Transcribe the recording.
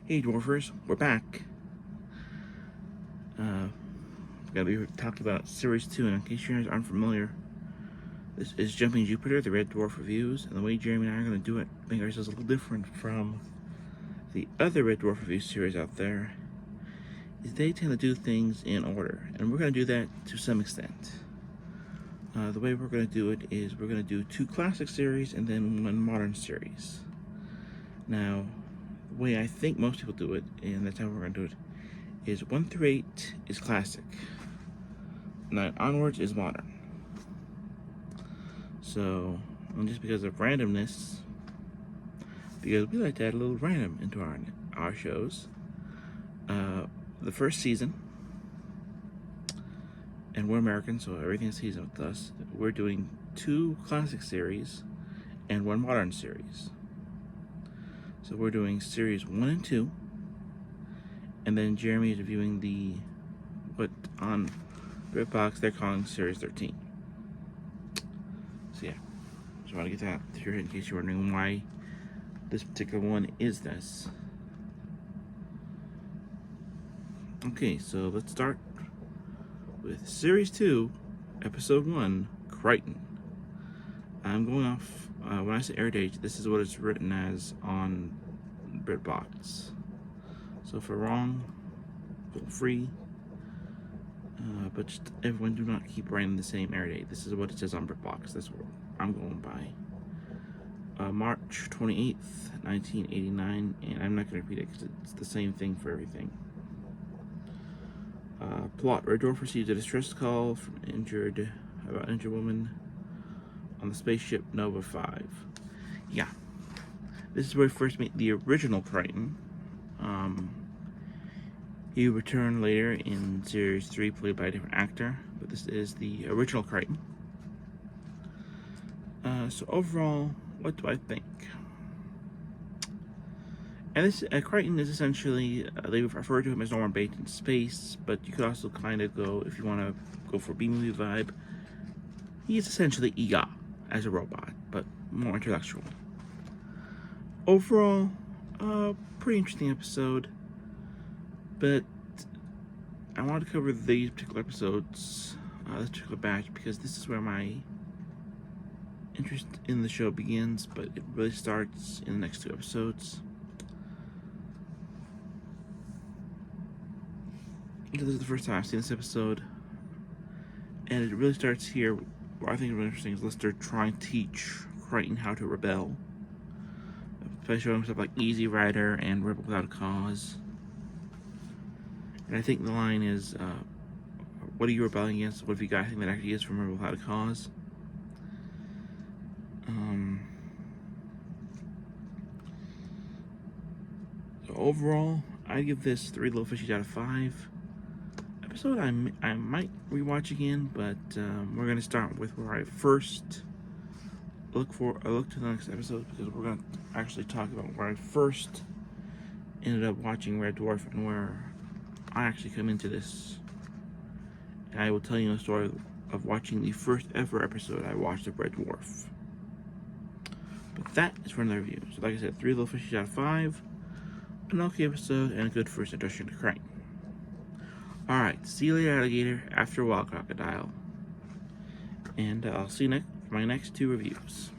Hey Dwarfers, we're back. We're going to be talking about Series 2, and in case you guys aren't familiar, this is Jumping Jupiter, the Red Dwarf reviews, and the way Jeremy and I are going to do it, I think ours is a little different from the other Red Dwarf review series out there, is they tend to do things in order, and we're going to do that to some extent. The way we're going to do it is we're going to do 2 classic series and then 1 modern series. Now, the way I think most people do it, and that's how we're going to do it, is 1 through 8 is classic. 9 onwards is modern. So, and just because of randomness, because we like to add a little random into our shows, the first season, and we're American, so everything is seasoned with us, we're doing 2 classic series and 1 modern series. So we're doing series 1 and 2, and then Jeremy is reviewing what on BritBox they're calling series 13. So yeah, just want to get that through in case you're wondering why this particular one is this. Okay, so let's start with series 2, episode 1, Kryton. I'm going off, when I say air date, this is what it's written as on BritBox. So if we're wrong, feel free. But just everyone do not keep writing the same air date. This is what it says on BritBox. That's what I'm going by. March 28th, 1989, and I'm not going to repeat it because it's the same thing for everything. Plot: Red Dwarf receives a distress call from an injured woman on the spaceship Nova 5. Yeah, this is where we first meet the original Kryton. He returned later in series 3, played by a different actor, but this is the original Kryton. So overall, what do I think? And this Kryton is essentially, they refer to him as Norman Bates in space, but you could also kind of go, if you want to go for a B-movie vibe, he is essentially Ega as a robot, but more intellectual. Overall, pretty interesting episode, but I wanted to cover these particular episodes, this particular batch, because this is where my interest in the show begins, but it really starts in the next 2 episodes. This is the first time I've seen this episode, and it really starts here. What I think is really interesting is Lister trying to teach Kryton how to rebel, by showing stuff like Easy Rider and Rebel Without a Cause. And I think the line is, what are you rebelling against? What if you got anything that actually is from Rebel Without a Cause? So overall, I give this 3 little fishies out of 5. Episode I might rewatch again, but we're going to start with where I first look to the next episode, because we're going to actually talk about where I first ended up watching Red Dwarf and where I actually come into this. And I will tell you a story of watching the first ever episode I watched of Red Dwarf. But that is for another review. So like I said, 3 little fishies out of 5. An okay episode and a good first introduction to Kryton. Alright, see you later, alligator, after a while, crocodile. And I'll see you for my next 2 reviews.